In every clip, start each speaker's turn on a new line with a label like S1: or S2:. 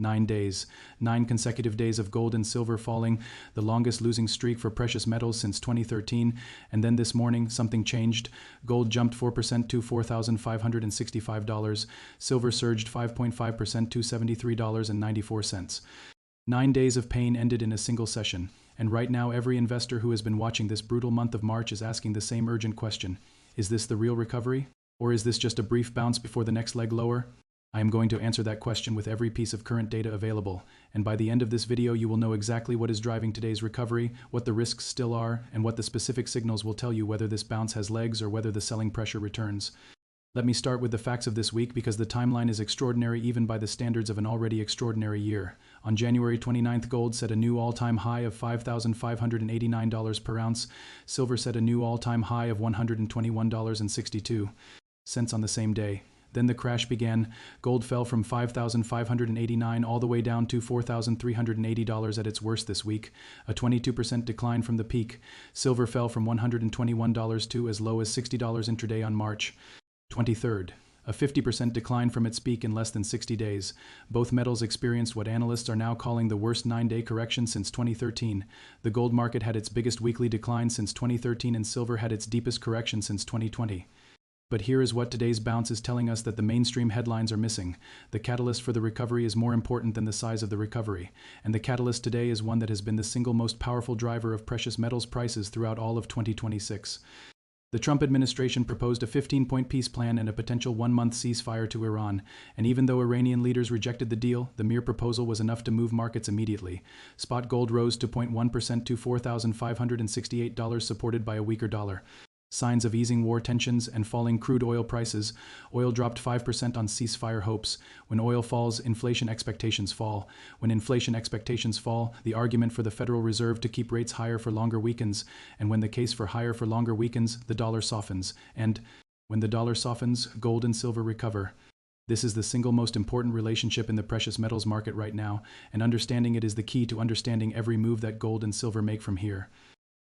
S1: 9 days, 9 consecutive days of gold and silver falling, the longest losing streak for precious metals since 2013, and then this morning, something changed. Gold jumped 4% to $4,565, silver surged 5.5% to $73.94. 9 days of pain ended in a single session, and right now every investor who has been watching this brutal month of March is asking the same urgent question. Is this the real recovery? Or is this just a brief bounce before the next leg lower? I am going to answer that question with every piece of current data available, and by the end of this video you will know exactly what is driving today's recovery, what the risks still are, and what the specific signals will tell you whether this bounce has legs or whether the selling pressure returns. Let me start with the facts of this week because the timeline is extraordinary even by the standards of an already extraordinary year. On January 29th, gold set a new all-time high of $5,589 per ounce, silver set a new all-time high of $121.62 on the same day. Then the crash began. Gold fell from $5,589 all the way down to $4,380 at its worst this week, a 22% decline from the peak. Silver fell from $121 to as low as $60 intraday on March 23rd, a 50% decline from its peak in less than 60 days. Both metals experienced what analysts are now calling the worst 9-day correction since 2013. The gold market had its biggest weekly decline since 2013 and silver had its deepest correction since 2020. But here is what today's bounce is telling us that the mainstream headlines are missing. The catalyst for the recovery is more important than the size of the recovery, and the catalyst today is one that has been the single most powerful driver of precious metals prices throughout all of 2026. The Trump administration proposed a 15-point peace plan and a potential 1-month ceasefire to Iran, and even though Iranian leaders rejected the deal, the mere proposal was enough to move markets immediately. Spot gold rose to 0.1% to $4,568, supported by a weaker dollar. Signs of easing war tensions and falling crude oil prices. Oil dropped 5% on ceasefire hopes. When oil falls, inflation expectations fall. When inflation expectations fall, the argument for the Federal Reserve to keep rates higher for longer weakens. And when the case for higher for longer weakens, the dollar softens. And when the dollar softens, gold and silver recover. This is the single most important relationship in the precious metals market right now, and understanding it is the key to understanding every move that gold and silver make from here.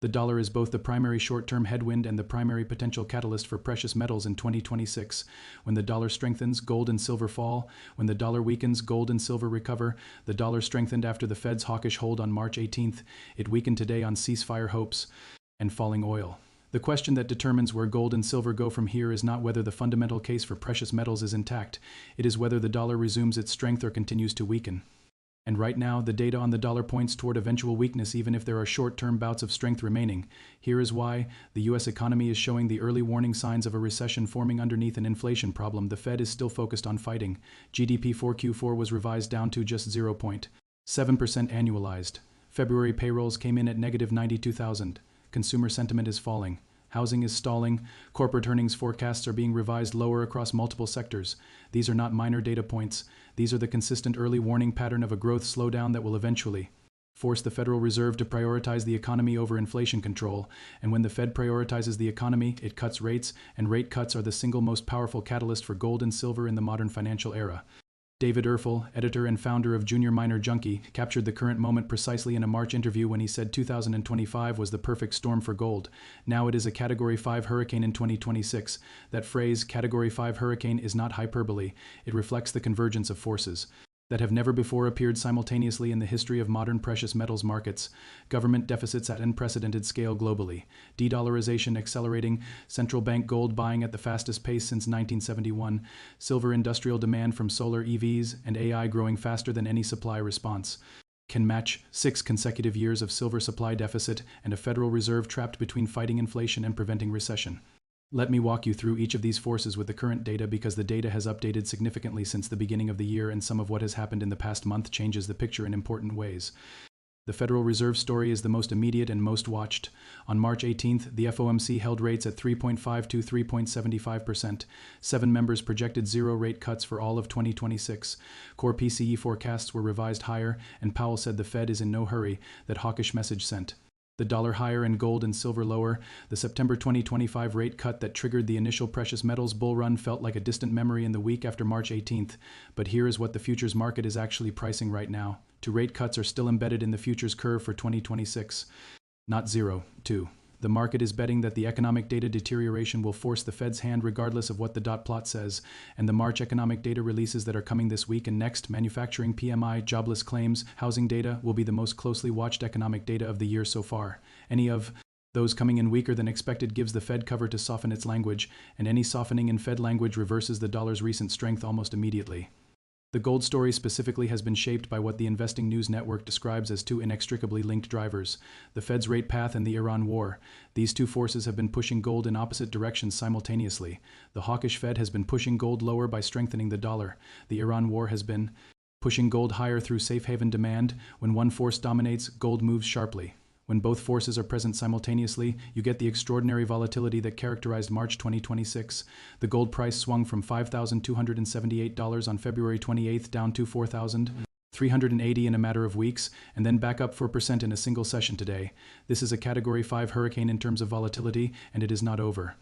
S1: The dollar is both the primary short-term headwind and the primary potential catalyst for precious metals in 2026. When the dollar strengthens, gold and silver fall. When the dollar weakens, gold and silver recover. The dollar strengthened after the Fed's hawkish hold on March 18th. It weakened today on ceasefire hopes and falling oil. The question that determines where gold and silver go from here is not whether the fundamental case for precious metals is intact. It is whether the dollar resumes its strength or continues to weaken. And right now, the data on the dollar points toward eventual weakness even if there are short-term bouts of strength remaining. Here is why. The U.S. economy is showing the early warning signs of a recession forming underneath an inflation problem the Fed is still focused on fighting. GDP for Q4 was revised down to just 0.7% annualized. February payrolls came in at negative 92,000. Consumer sentiment is falling. Housing is stalling. Corporate earnings forecasts are being revised lower across multiple sectors. These are not minor data points. These are the consistent early warning pattern of a growth slowdown that will eventually force the Federal Reserve to prioritize the economy over inflation control. And when the Fed prioritizes the economy, it cuts rates, and rate cuts are the single most powerful catalyst for gold and silver in the modern financial era. David Erfel, editor and founder of Junior Miner Junkie, captured the current moment precisely in a March interview when he said 2025 was the perfect storm for gold. Now it is a Category 5 hurricane in 2026. That phrase, Category 5 hurricane, is not hyperbole. It reflects the convergence of forces that have never before appeared simultaneously in the history of modern precious metals markets. Government deficits at unprecedented scale globally. De-dollarization accelerating. Central bank gold buying at the fastest pace since 1971. Silver industrial demand from solar EVs and AI growing faster than any supply response can match 6 consecutive years of silver supply deficit and a Federal Reserve trapped between fighting inflation and preventing recession. Let me walk you through each of these forces with the current data because the data has updated significantly since the beginning of the year and some of what has happened in the past month changes the picture in important ways. The Federal Reserve story is the most immediate and most watched. On March 18th, the FOMC held rates at 3.5 to 3.75%. 7 members projected 0 rate cuts for all of 2026. Core PCE forecasts were revised higher, and Powell said the Fed is in no hurry, that hawkish message sent the dollar higher and gold and silver lower. The September 2025 rate cut that triggered the initial precious metals bull run felt like a distant memory in the week after March 18th. But here is what the futures market is actually pricing right now. 2 rate cuts are still embedded in the futures curve for 2026. Not 0, 2. The market is betting that the economic data deterioration will force the Fed's hand regardless of what the dot plot says, and the March economic data releases that are coming this week and next, manufacturing PMI, jobless claims, housing data, will be the most closely watched economic data of the year so far. Any of those coming in weaker than expected gives the Fed cover to soften its language, and any softening in Fed language reverses the dollar's recent strength almost immediately. The gold story specifically has been shaped by what the Investing News Network describes as two inextricably linked drivers: the Fed's rate path and the Iran war. These two forces have been pushing gold in opposite directions simultaneously. The hawkish Fed has been pushing gold lower by strengthening the dollar. The Iran war has been pushing gold higher through safe haven demand. When one force dominates, gold moves sharply. When both forces are present simultaneously, you get the extraordinary volatility that characterized March 2026. The gold price swung from $5,278 on February 28th down to $4,380 in a matter of weeks, and then back up 4% in a single session today. This is a Category 5 hurricane in terms of volatility, and it is not over.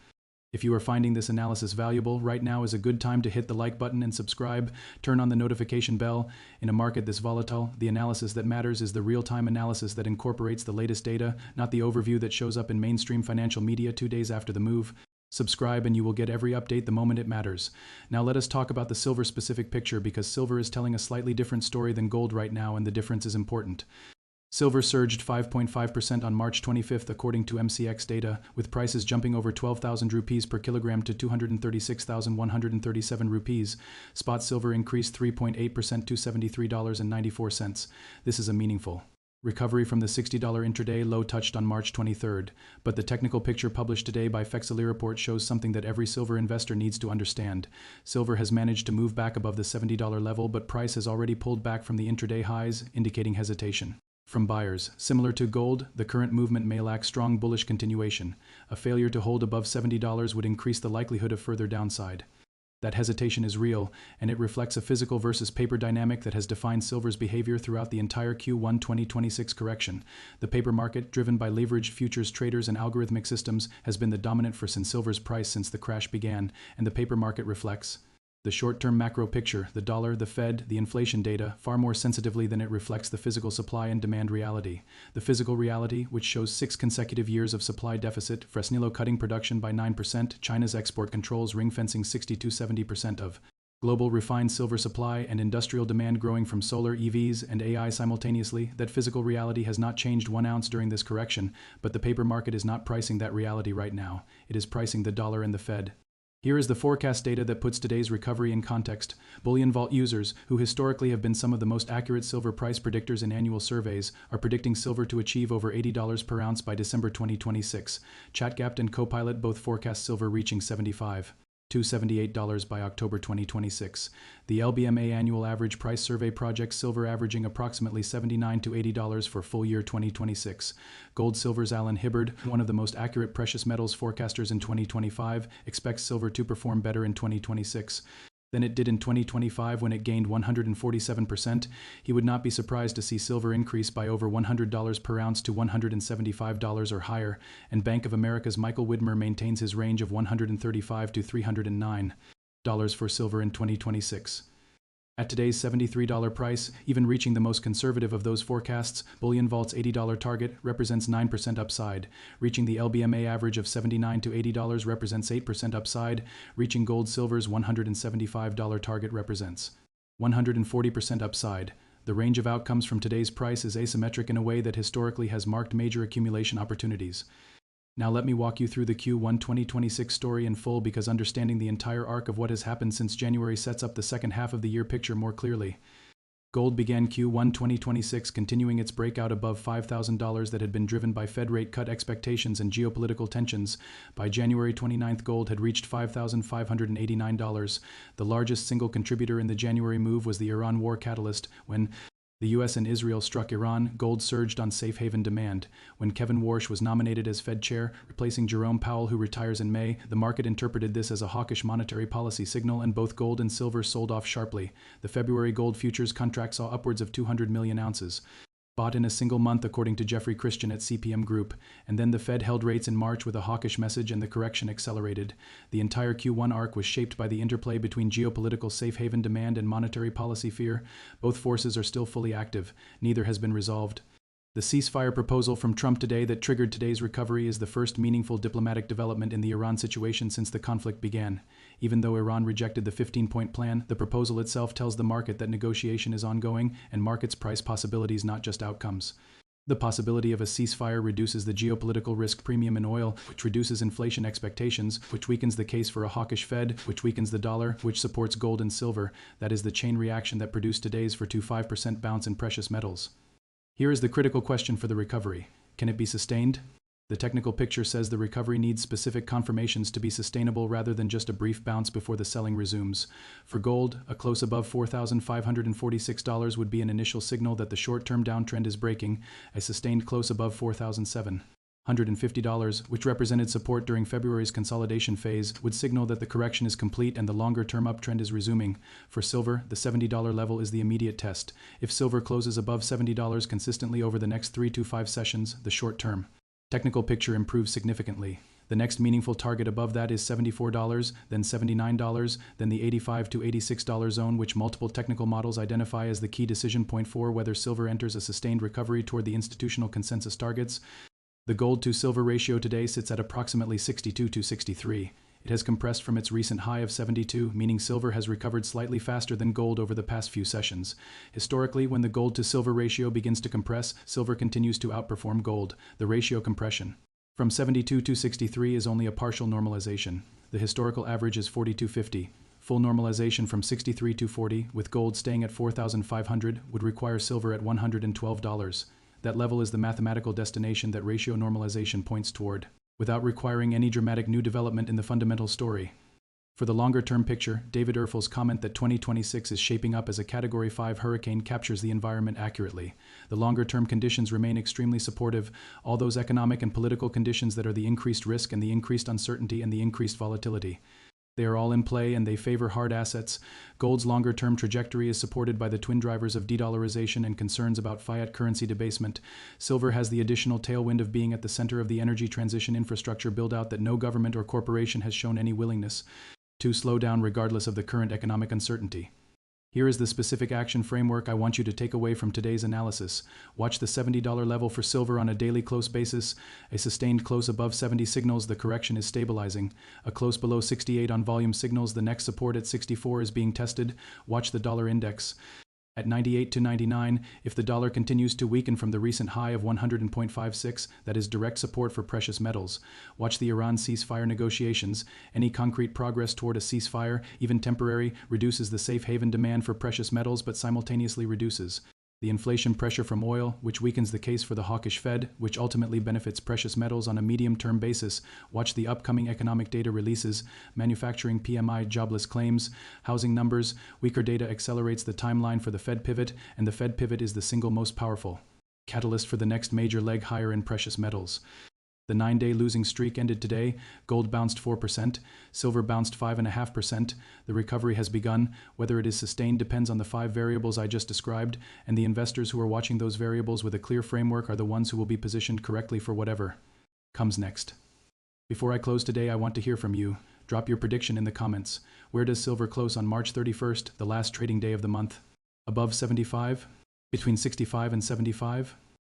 S1: If you are finding this analysis valuable, right now is a good time to hit the like button and subscribe. Turn on the notification bell. In a market this volatile, the analysis that matters is the real-time analysis that incorporates the latest data, not the overview that shows up in mainstream financial media 2 days after the move. Subscribe and you will get every update the moment it matters. Now let us talk about the silver-specific picture, because silver is telling a slightly different story than gold right now, and the difference is important. Silver surged 5.5% on March 25th according to MCX data, with prices jumping over 12,000 rupees per kilogram to 236,137 rupees. Spot silver increased 3.8% to $73.94. This is a meaningful recovery from the $60 intraday low touched on March 23rd. But the technical picture published today by Fexley report shows something that every silver investor needs to understand. Silver has managed to move back above the $70 level, but price has already pulled back from the intraday highs, indicating hesitation from buyers. Similar to gold, the current movement may lack strong bullish continuation. A failure to hold above $70 would increase the likelihood of further downside. That hesitation is real, and it reflects a physical versus paper dynamic that has defined silver's behavior throughout the entire Q1 2026 correction. The paper market, driven by leveraged futures traders and algorithmic systems, has been the dominant force in silver's price since the crash began, and the paper market reflects the short-term macro picture, the dollar, the Fed, the inflation data, far more sensitively than it reflects the physical supply and demand reality. The physical reality, which shows 6 consecutive years of supply deficit, Fresnillo cutting production by 9%, China's export controls ring-fencing 60–70% of global refined silver supply, and industrial demand growing from solar, EVs, and AI simultaneously. That physical reality has not changed 1 ounce during this correction, but the paper market is not pricing that reality right now. It is pricing the dollar and the Fed. Here is the forecast data that puts today's recovery in context. Bullion Vault users, who historically have been some of the most accurate silver price predictors in annual surveys, are predicting silver to achieve over $80 per ounce by December 2026. ChatGapt and Copilot both forecast silver reaching $75 to $78 by October 2026. The LBMA Annual Average Price Survey projects silver averaging approximately $79 to $80 for full year 2026. Gold Silver's Alan Hibbard, one of the most accurate precious metals forecasters in 2025, expects silver to perform better in 2026 than it did in 2025 when it gained 147%. He would not be surprised to see silver increase by over $100 per ounce to $175 or higher, and Bank of America's Michael Widmer maintains his range of $135 to $309 for silver in 2026. At today's $73 price, even reaching the most conservative of those forecasts, Bullion Vault's $80 target represents 9% upside. Reaching the LBMA average of $79 to $80 represents 8% upside. Reaching Gold Silver's $175 target represents 140% upside. The range of outcomes from today's price is asymmetric in a way that historically has marked major accumulation opportunities. Now let me walk you through the Q1 2026 story in full, because understanding the entire arc of what has happened since January sets up the second half of the year picture more clearly. Gold began Q1 2026 continuing its breakout above $5,000 that had been driven by Fed rate cut expectations and geopolitical tensions. By January 29th, gold had reached $5,589. The largest single contributor in the January move was the Iran war catalyst. When the U.S. and Israel struck Iran, gold surged on safe haven demand. When Kevin Warsh was nominated as Fed chair, replacing Jerome Powell, who retires in May, the market interpreted this as a hawkish monetary policy signal, and both gold and silver sold off sharply. The February gold futures contract saw upwards of 200 million ounces bought in a single month, according to Jeffrey Christian at CPM Group. And then the Fed held rates in March with a hawkish message, and the correction accelerated. The entire Q1 arc was shaped by the interplay between geopolitical safe haven demand and monetary policy fear. Both forces are still fully active. Neither has been resolved. The ceasefire proposal from Trump today that triggered today's recovery is the first meaningful diplomatic development in the Iran situation since the conflict began. Even though Iran rejected the 15-point plan, the proposal itself tells the market that negotiation is ongoing and markets price possibilities, not just outcomes. The possibility of a ceasefire reduces the geopolitical risk premium in oil, which reduces inflation expectations, which weakens the case for a hawkish Fed, which weakens the dollar, which supports gold and silver. That is the chain reaction that produced today's 4.25% bounce in precious metals. Here is the critical question for the recovery. Can it be sustained? The technical picture says the recovery needs specific confirmations to be sustainable rather than just a brief bounce before the selling resumes. For gold, a close above $4,546 would be an initial signal that the short-term downtrend is breaking. A sustained close above $4,750, which represented support during February's consolidation phase, would signal that the correction is complete and the longer-term uptrend is resuming. For silver, the $70 level is the immediate test. If silver closes above $70 consistently over the next 3 to 5 sessions, the short-term technical picture improves significantly. The next meaningful target above that is $74, then $79, then the $85 to $86 zone, which multiple technical models identify as the key decision point for whether silver enters a sustained recovery toward the institutional consensus targets. The gold-to-silver ratio today sits at approximately 62 to 63. It has compressed from its recent high of 72, meaning silver has recovered slightly faster than gold over the past few sessions. Historically, when the gold-to-silver ratio begins to compress, silver continues to outperform gold. The ratio compression from 72 to 63 is only a partial normalization. The historical average is 42.50. Full normalization from 63 to 40, with gold staying at $4,500, would require silver at $112. That level is the mathematical destination that ratio normalization points toward, without requiring any dramatic new development in the fundamental story. For the longer-term picture, David Erfel's comment that 2026 is shaping up as a Category 5 hurricane captures the environment accurately. The longer-term conditions remain extremely supportive. All those economic and political conditions that are the increased risk and the increased uncertainty and the increased volatility. They are all in play and they favor hard assets. Gold's longer-term trajectory is supported by the twin drivers of de-dollarization and concerns about fiat currency debasement. Silver has the additional tailwind of being at the center of the energy transition infrastructure build-out that no government or corporation has shown any willingness to slow down regardless of the current economic uncertainty. Here is the specific action framework I want you to take away from today's analysis. Watch the $70 level for silver on a daily close basis. A sustained close above 70 signals the correction is stabilizing. A close below 68 on volume signals the next support at 64 is being tested. Watch the dollar index at 98 to 99. If the dollar continues to weaken from the recent high of 100.56, that is direct support for precious metals. Watch the Iran ceasefire negotiations. Any concrete progress toward a ceasefire, even temporary, reduces the safe haven demand for precious metals but simultaneously reduces the inflation pressure from oil, which weakens the case for the hawkish Fed, which ultimately benefits precious metals on a medium-term basis. Watch the upcoming economic data releases, manufacturing PMI jobless claims, housing numbers. Weaker data accelerates the timeline for the Fed pivot, and the Fed pivot is the single most powerful catalyst for the next major leg higher in precious metals. The 9-day losing streak ended today. Gold bounced 4%, silver bounced 5.5%. The recovery has begun. Whether it is sustained depends on the 5 variables I just described, and the investors who are watching those variables with a clear framework are the ones who will be positioned correctly for whatever comes next. Before I close today, I want to hear from you. Drop your prediction in the comments. Where does silver close on March 31st, the last trading day of the month? Above 75? Between 65 and 75?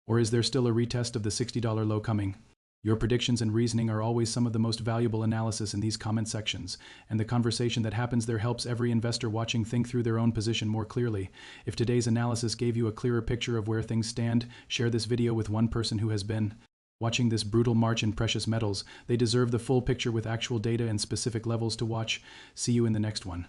S1: Or is there still a retest of the $60 low coming? Your predictions and reasoning are always some of the most valuable analysis in these comment sections, and the conversation that happens there helps every investor watching think through their own position more clearly. If today's analysis gave you a clearer picture of where things stand, share this video with one person who has been watching this brutal march in precious metals. They deserve the full picture with actual data and specific levels to watch. See you in the next one.